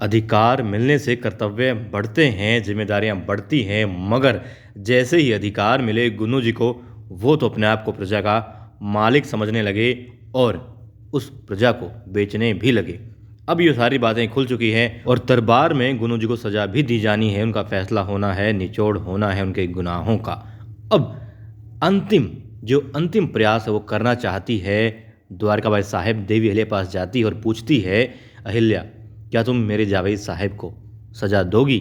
अधिकार मिलने से कर्तव्य बढ़ते हैं, जिम्मेदारियां बढ़ती हैं, मगर जैसे ही अधिकार मिले गुन्नू जी को, वो तो अपने आप को प्रजा का मालिक समझने लगे और उस प्रजा को बेचने भी लगे। अब ये सारी बातें खुल चुकी हैं और दरबार में गुन्नू जी को सजा भी दी जानी है, उनका फैसला होना है, निचोड़ होना है उनके गुनाहों का। अब अंतिम प्रयास है वो करना चाहती है। द्वारकाबाई साहेब देवी अहिल्या पास जाती है और पूछती है, अहिल्या क्या तुम मेरे जावेद साहेब को सजा दोगी?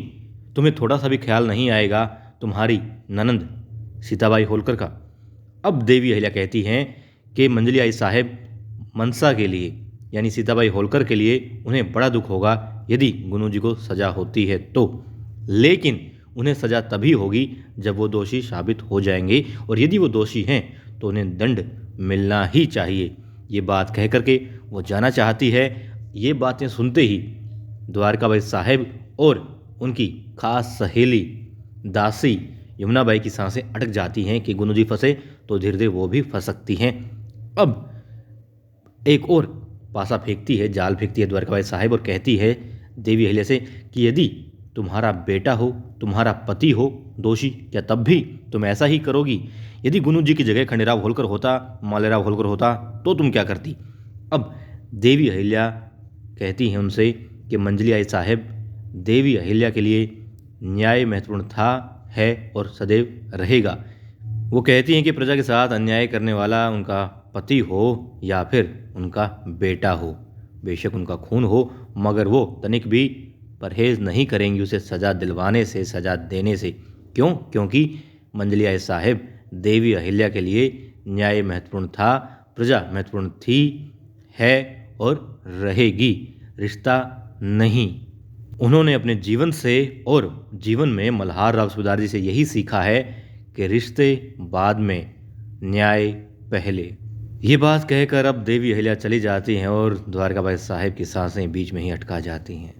तुम्हें थोड़ा सा भी ख्याल नहीं आएगा तुम्हारी ननंद सीताबाई होलकर का? अब देवी अहिल्या कहती हैं कि मंजली आई साहेब मनसा के लिए यानी सीताबाई होलकर के लिए उन्हें बड़ा दुख होगा यदि गुन्नू जी को सजा होती है तो, लेकिन उन्हें सजा तभी होगी जब वो दोषी साबित हो जाएंगे और यदि वो दोषी हैं तो उन्हें दंड मिलना ही चाहिए। ये बात कह करके वो जाना चाहती है। ये बातें सुनते ही द्वारकाबाई साहेब और उनकी खास सहेली दासी यमुनाबाई की सांसें अटक जाती हैं कि गुन्नू जी फंसे तो धीरे धीरे वो भी फंस सकती हैं। अब एक और पासा फेंकती है, जाल फेंकती है द्वारकाबाई साहेब और कहती है देवी अहिल्या से कि यदि तुम्हारा बेटा हो, तुम्हारा पति हो दोषी, क्या तब भी तुम ऐसा ही करोगी? यदि गुन्नू जी की जगह खंडेराव होलकर होता, मालेराव होलकर होता तो तुम क्या करती? अब देवी अहिल्या कहती हैं उनसे कि मंजली आई साहेब, देवी अहिल्या के लिए न्याय महत्वपूर्ण था, है और सदैव रहेगा। वो कहती हैं कि प्रजा के साथ अन्याय करने वाला उनका पति हो या फिर उनका बेटा हो, बेशक उनका खून हो, मगर वो तनिक भी परहेज नहीं करेंगी उसे सज़ा दिलवाने से, सज़ा देने से। क्यों? क्योंकि मंजली आई साहेब देवी अहिल्या के लिए न्याय महत्वपूर्ण था, प्रजा महत्वपूर्ण थी, है और रहेगी, रिश्ता नहीं। उन्होंने अपने जीवन से और जीवन में मल्हार राव सूबेदार जी से यही सीखा है कि रिश्ते बाद में, न्याय पहले। ये बात कहकर अब देवी अहिल्या चली जाती हैं और द्वारकाबाई साहेब की सांसें बीच में ही अटका जाती हैं।